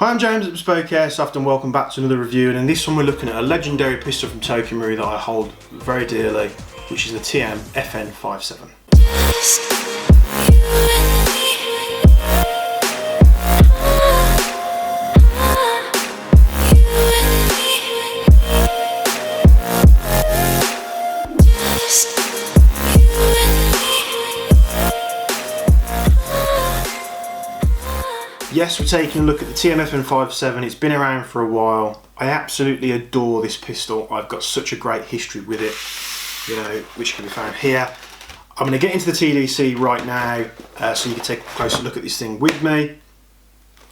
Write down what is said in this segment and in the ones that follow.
Hi, I'm James at Bespoke Airsoft and welcome back to another review, and in this one we're looking at a legendary pistol from Marui that I hold very dearly, which is the TM FN5-7. Yes, we're taking a look at the TM FN5-7. It's been around for a while. I absolutely adore this pistol. I've got such a great history with it, which can be found here. I'm going to get into the TDC right now so you can take a closer look at this thing with me.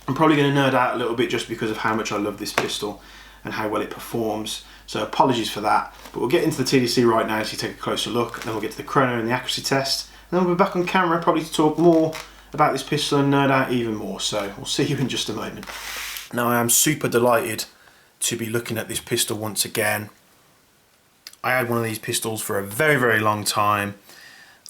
I'm probably going to nerd out a little bit just because of how much I love this pistol and how well it performs. So apologies for that, but we'll get into the TDC right now so you take a closer look, and then we'll get to the chrono and the accuracy test, and then we'll be back on camera probably to talk more about this pistol and nerd out even more. So we'll see you in just a moment. Now, I am super delighted to be looking at this pistol once again. I had one of these pistols for a very long time.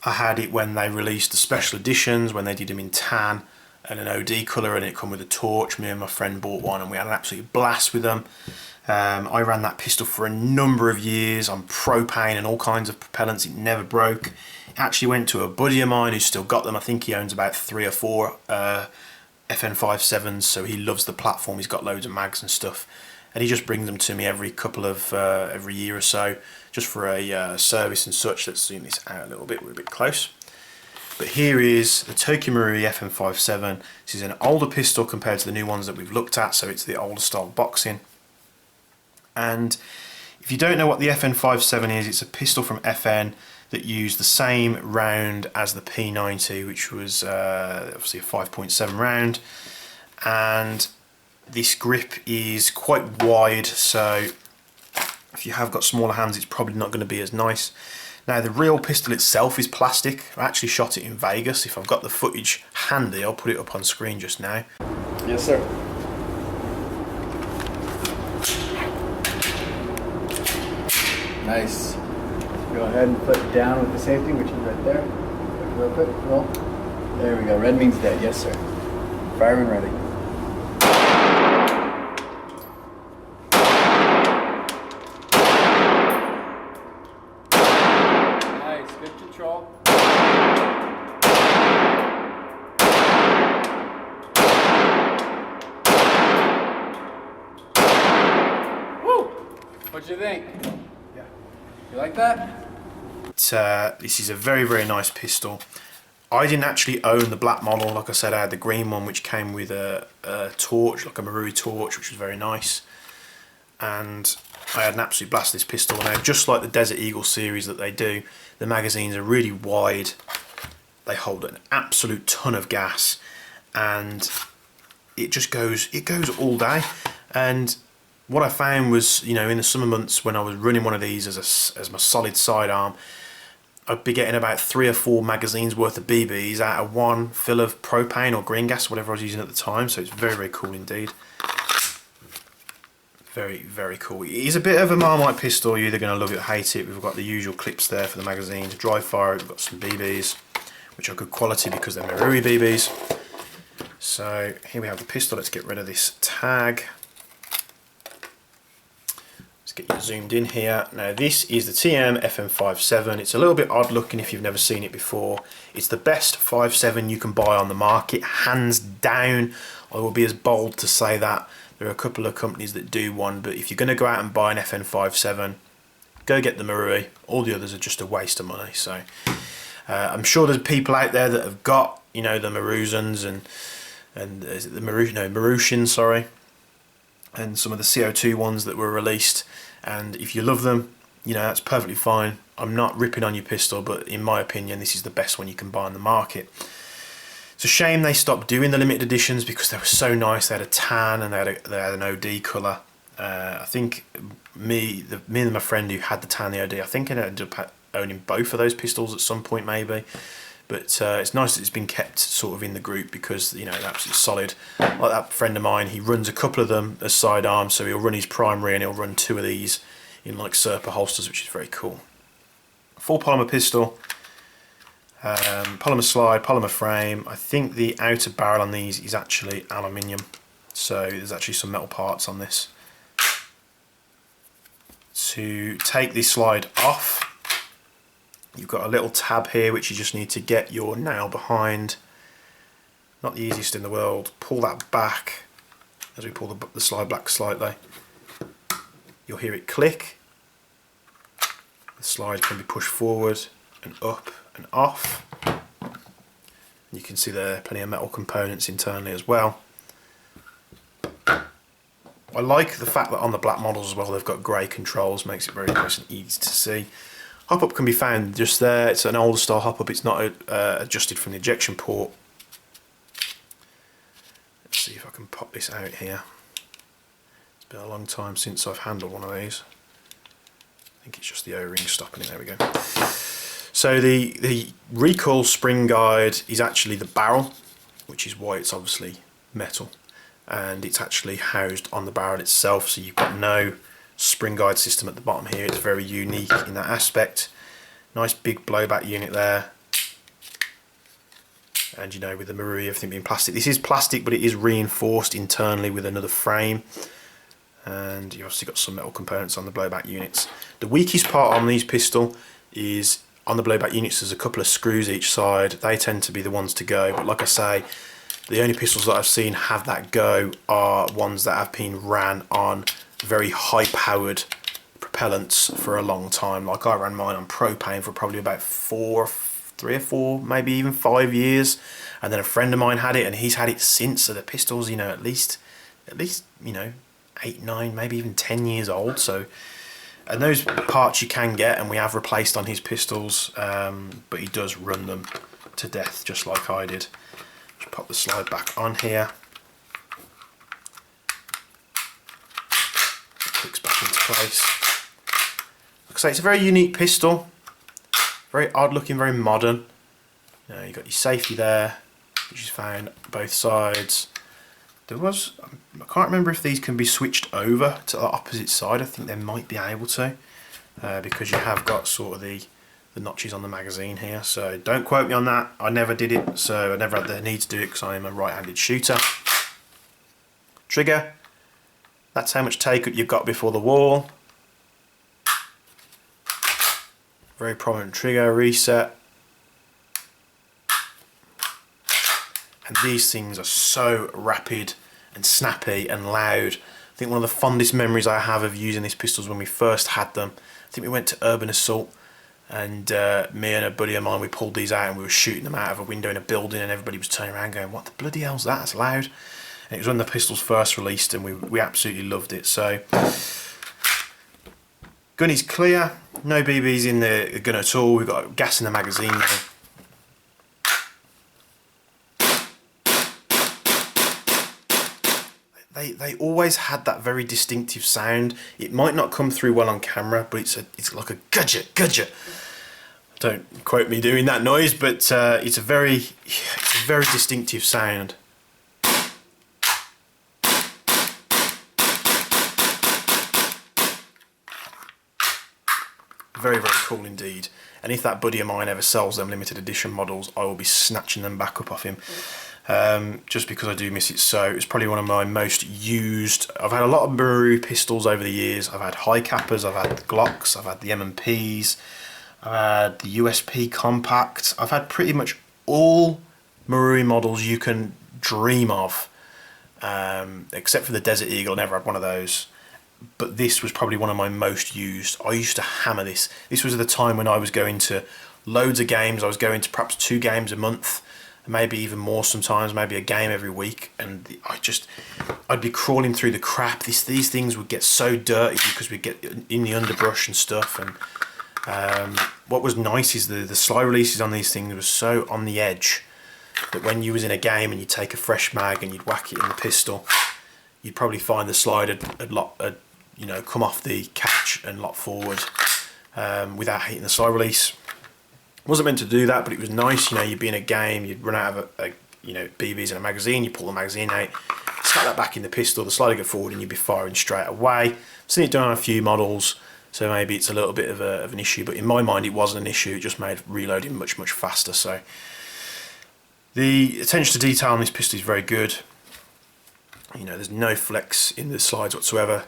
I had it when they released the special editions, when they did them in tan and an OD colour, and it come with a torch. Me and my friend bought one and we had an absolute blast with them. I ran that pistol for a number of years on propane and all kinds of propellants. It never broke. It actually went to a buddy of mine who's still got them. I think he owns about 3 or 4 FN5-7s, so he loves the platform. He's got loads of mags and stuff, and he just brings them to me every year or so, just for a service and such. Let's zoom this out a little bit. We're a bit close. But here is the Marui FN5-7. This is an older pistol compared to the new ones that we've looked at, so it's the older style boxing. And if you don't know what the FN5-7 is, it's a pistol from FN that used the same round as the P90, which was obviously a 5.7 round. And this grip is quite wide, so if you have got smaller hands, it's probably not going to be as nice. Now, the real pistol itself is plastic. I actually shot it in Vegas. If I've got the footage handy, I'll put it up on screen just now. Yes, sir. Nice. Go ahead and put down with the safety, which is right there. Real quick, roll. There we go. Red means dead. Yes, sir. Fire and ready. Nice. Good control. Woo! What'd you think? You like that? This is a very nice pistol. I didn't actually own the black model. Like I said, I had the green one, which came with a torch, like a Marui torch, which was very nice. And I had an absolute blast with this pistol. Now, just like the Desert Eagle series that they do, the magazines are really wide. They hold an absolute ton of gas, and it just goes all day. And what I found was, in the summer months when I was running one of these as my solid sidearm, I'd be getting about 3 or 4 magazines worth of BBs out of one fill of propane or green gas, whatever I was using at the time. So it's very cool indeed. Very cool. It is a bit of a Marmite pistol. You're either going to love it or hate it. We've got the usual clips there for the magazine to dry fire it. We've got some BBs, which are good quality because they're Marui BBs. So here we have the pistol. Let's get rid of this tag. Get you zoomed in here. Now, this is the TM FN5-7. It's a little bit odd looking if you've never seen it before. It's the best 5.7 you can buy on the market, hands down. I will be as bold to say that. There are a couple of companies that do one, but if you're going to go out and buy an FN5-7, go get the Marui. All the others are just a waste of money. So I'm sure there's people out there that have got, the Marusans and is it the Marusians, sorry, and some of the CO2 ones that were released. And if you love them, that's perfectly fine. I'm not ripping on your pistol, but in my opinion, this is the best one you can buy on the market. It's a shame they stopped doing the limited editions because they were so nice. They had a tan and they had an OD colour. I think me and my friend who had the tan and the OD, I think I ended up owning both of those pistols at some point maybe. But it's nice that it's been kept sort of in the group because, they're absolutely solid. Like that friend of mine, he runs a couple of them as sidearms, so he'll run his primary and he'll run 2 of these in like Serpa holsters, which is very cool. Full polymer pistol. Polymer slide, polymer frame. I think the outer barrel on these is actually aluminium. So there's actually some metal parts on this. To take this slide off, you've got a little tab here which you just need to get your nail behind. Not the easiest in the world. Pull that back as we pull the slide back slightly. You'll hear it click. The slide can be pushed forward and up and off. You can see there are plenty of metal components internally as well. I like the fact that on the black models as well they've got grey controls, makes it very nice and easy to see. Hop-up can be found just there. It's an older style hop-up, it's not adjusted from the ejection port. Let's see if I can pop this out here. It's been a long time since I've handled one of these. I think it's just the O-ring stopping it, there we go. So the recoil spring guide is actually the barrel, which is why it's obviously metal. And it's actually housed on the barrel itself, so you've got no spring guide system at the bottom here. It's very unique in that aspect. Nice big blowback unit there. And you know, with the Marui, everything being plastic. This is plastic, but it is reinforced internally with another frame. And you've obviously got some metal components on the blowback units. The weakest part on these pistol is on the blowback units, there's a couple of screws each side. They tend to be the ones to go, but like I say, the only pistols that I've seen have that go are ones that have been ran on very high powered propellants for a long time. Like I ran mine on propane for probably about 3 or 4, maybe even 5 years. And then a friend of mine had it and he's had it since. So the pistols, you know, at least, you know, 8, 9, maybe even 10 years old. So, and those parts you can get and we have replaced on his pistols, but he does run them to death just like I did. Just pop the slide back on here. Clicks back into place. Like I say, it's a very unique pistol. Very odd looking, very modern. You know, you've got your safety there, which is found both sides. There was, I can't remember if these can be switched over to the opposite side. I think they might be able to, because you have got sort of the notches on the magazine here, so don't quote me on that. I never did it, so I never had the need to do it because I am a right-handed shooter. Trigger, that's how much take-up you've got before the wall. Very prominent trigger, reset. And these things are so rapid and snappy and loud. I think one of the fondest memories I have of using these pistols when we first had them, I think we went to Urban Assault, and me and a buddy of mine, we pulled these out and we were shooting them out of a window in a building, and everybody was turning around going, what the bloody hell's that? That's loud. And it was when the pistols first released and we absolutely loved it. So gun is clear, no BBs in the gun at all. We've got gas in the magazine now. They always had that very distinctive sound. It might not come through well on camera, but it's like a gudget, gudget. Don't quote me doing that noise, but it's a very distinctive sound. Very, very cool indeed. And if that buddy of mine ever sells them limited edition models, I will be snatching them back up off him. Just because I do miss it so. It's probably one of my most used. I've had a lot of Marui pistols over the years. I've had high cappers, I've had the Glocks, I've had the M&Ps, I've had the USP Compact. I've had pretty much all Marui models you can dream of, except for the Desert Eagle. I never had one of those. But this was probably one of my most used. I used to hammer this. This was at the time when I was going to loads of games. I was going to perhaps 2 games a month, maybe even more sometimes, maybe a game every week, and I'd be crawling through the crap. These things would get so dirty because we'd get in the underbrush and stuff. And what was nice is the slide releases on these things were so on the edge that when you was in a game and you'd take a fresh mag and you'd whack it in the pistol, you'd probably find the slide had you know, come off the catch and lock forward without hitting the slide release. Wasn't meant to do that, but it was nice. You know, you'd be in a game, you'd run out of you know, BBs in a magazine, you pull the magazine out, slap that back in the pistol, the slide would go forward, and you'd be firing straight away. I've seen it done on a few models, so maybe it's a little bit of an issue, but in my mind it wasn't an issue. It just made reloading much faster. So the attention to detail on this pistol is very good. You know, there's no flex in the slides whatsoever.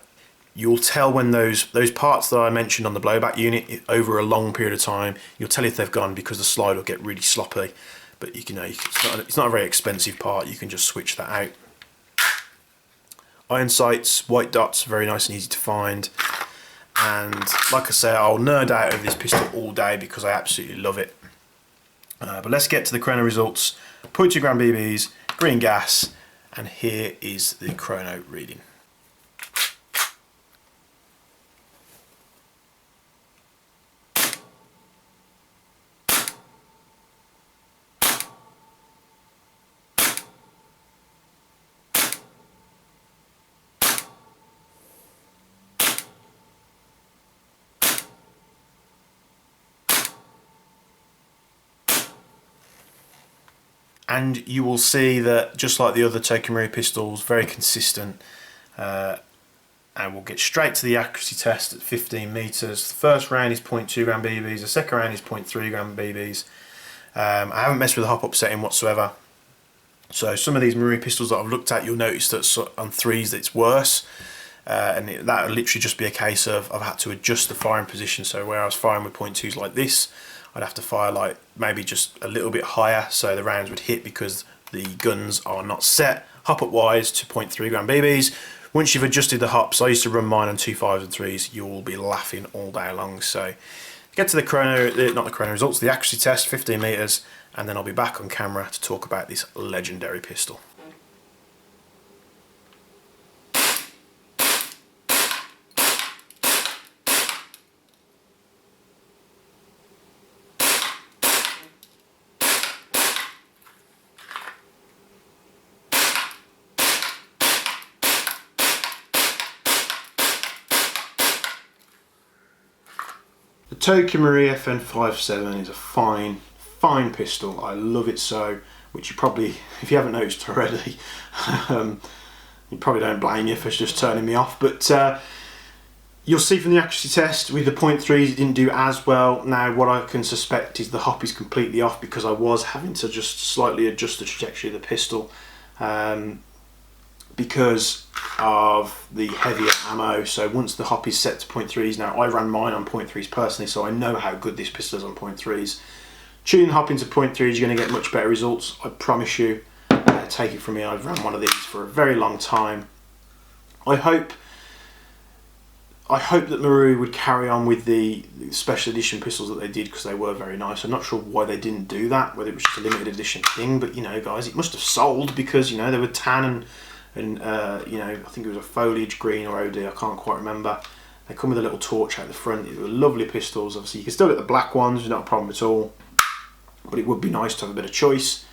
You'll tell when those parts that I mentioned on the blowback unit, over a long period of time, you'll tell if they've gone because the slide will get really sloppy. But you know, it's not a very expensive part, you can just switch that out. Iron sights, white dots, very nice and easy to find. And like I say, I'll nerd out over this pistol all day because I absolutely love it. But let's get to the chrono results. 0.2 gram BBs, green gas, and here is the chrono reading. And you will see that just like the other Tokyo Marui pistols, very consistent. And we'll get straight to the accuracy test at 15 meters. The first round is 0.2 gram BBs, the second round is 0.3 gram BBs. I haven't messed with the hop-up setting whatsoever. So some of these Marui pistols that I've looked at, you'll notice that on threes that it's worse. And that would literally just be a case of I've had to adjust the firing position. So where I was firing with 0.2s like this, I'd have to fire like maybe just a little bit higher so the rounds would hit because the guns are not set hop-up wise to 0.3 gram BBs. Once you've adjusted the hops, I used to run mine on 2 5s and 3s, you will be laughing all day long. So get to the chrono, not the chrono results, the accuracy test, 15 meters, and then I'll be back on camera to talk about this legendary pistol. The Tokyo Marui FN5-7 is a fine pistol. I love it so, which you probably, if you haven't noticed already, you probably don't blame you for just turning me off. But you'll see from the accuracy test with the 0.3s it didn't do as well. Now what I can suspect is the hop is completely off because I was having to just slightly adjust the trajectory of the pistol because of the heavier ammo. So once the hop is set to 0.3s, now I ran mine on 0.3s personally, so I know how good this pistol is on 0.3s. Tuning the hop into 0.3s, you're going to get much better results, I promise you. Take it from me, I've run one of these for a very long time. I hope that Marui would carry on with the special edition pistols that they did because they were very nice. I'm not sure why they didn't do that, whether it was just a limited edition thing, but you know guys, it must have sold because you know they were tan and you know, I think it was a foliage green or OD, I can't quite remember. They come with a little torch out the front. They were lovely pistols. Obviously you can still get the black ones, not a problem at all, but it would be nice to have a bit of choice.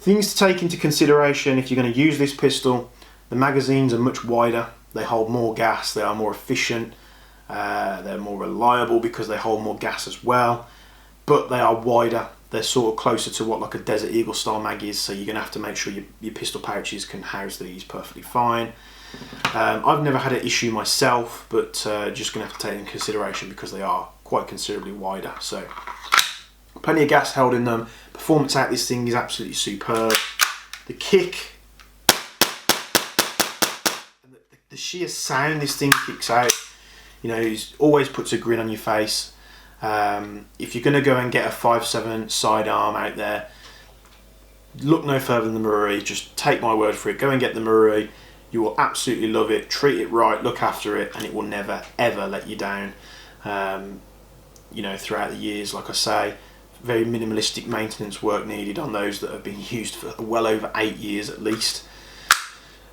Things to take into consideration if you're going to use this pistol: the magazines are much wider, they hold more gas, they are more efficient, they're more reliable because they hold more gas as well, but they are wider. They're sort of closer to what like a Desert Eagle style mag is, so you're going to have to make sure your pistol pouches can house these perfectly fine. I've never had an issue myself, but just going to have to take it in consideration because they are quite considerably wider. So plenty of gas held in them. Performance out this thing is absolutely superb. The kick, and the sheer sound this thing kicks out, you know, it always puts a grin on your face. If you're going to go and get a 5.7 sidearm out there, look no further than the Marui. Just take my word for it. Go and get the Marui. You will absolutely love it. Treat it right, look after it, and it will never ever let you down. You know, throughout the years, like I say, very minimalistic maintenance work needed on those that have been used for well over 8 years at least.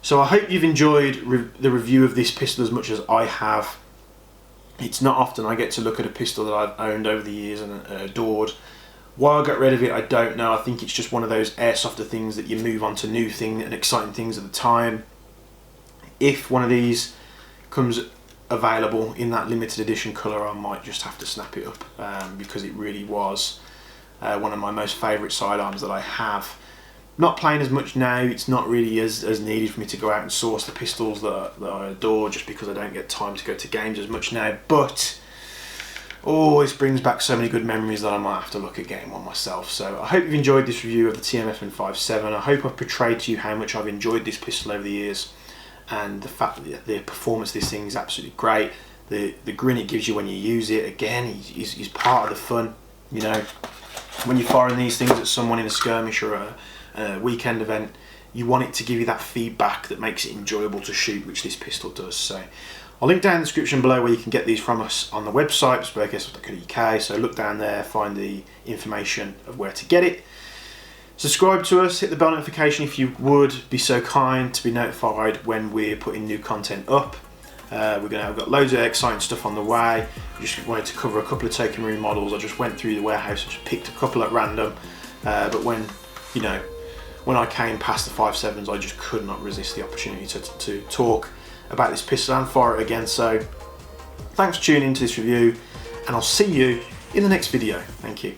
So I hope you've enjoyed the review of this pistol as much as I have. It's not often I get to look at a pistol that I've owned over the years and adored. Why I got rid of it, I don't know. I think it's just one of those airsofter things that you move on to new things and exciting things at the time. If one of these comes available in that limited edition colour, I might just have to snap it up because it really was one of my most favourite sidearms that I have. Not playing as much now, it's not really as needed for me to go out and source the pistols that I adore, just because I don't get time to go to games as much now, but always brings back so many good memories that I might have to look at getting one myself. So I hope you've enjoyed this review of the TM FN5-7. I hope I've portrayed to you how much I've enjoyed this pistol over the years, and the fact that the performance of this thing is absolutely great. The grin it gives you when you use it, again, is part of the fun. You know, when you're firing these things at someone in a skirmish or a weekend event, you want it to give you that feedback that makes it enjoyable to shoot, which this pistol does. So I'll link down in the description below where you can get these from us on the website, bespokeairsoft.co.uk. So look down there, find the information of where to get it. Subscribe to us, hit the bell notification if you would be so kind to be notified when we're putting new content up. We've got loads of exciting stuff on the way. We just wanted to cover a couple of Token Marui models. I just went through the warehouse and just picked a couple at random. But when I came past the 5.7s, I just could not resist the opportunity to talk about this pistol and fire it again. So thanks for tuning into this review, and I'll see you in the next video. Thank you.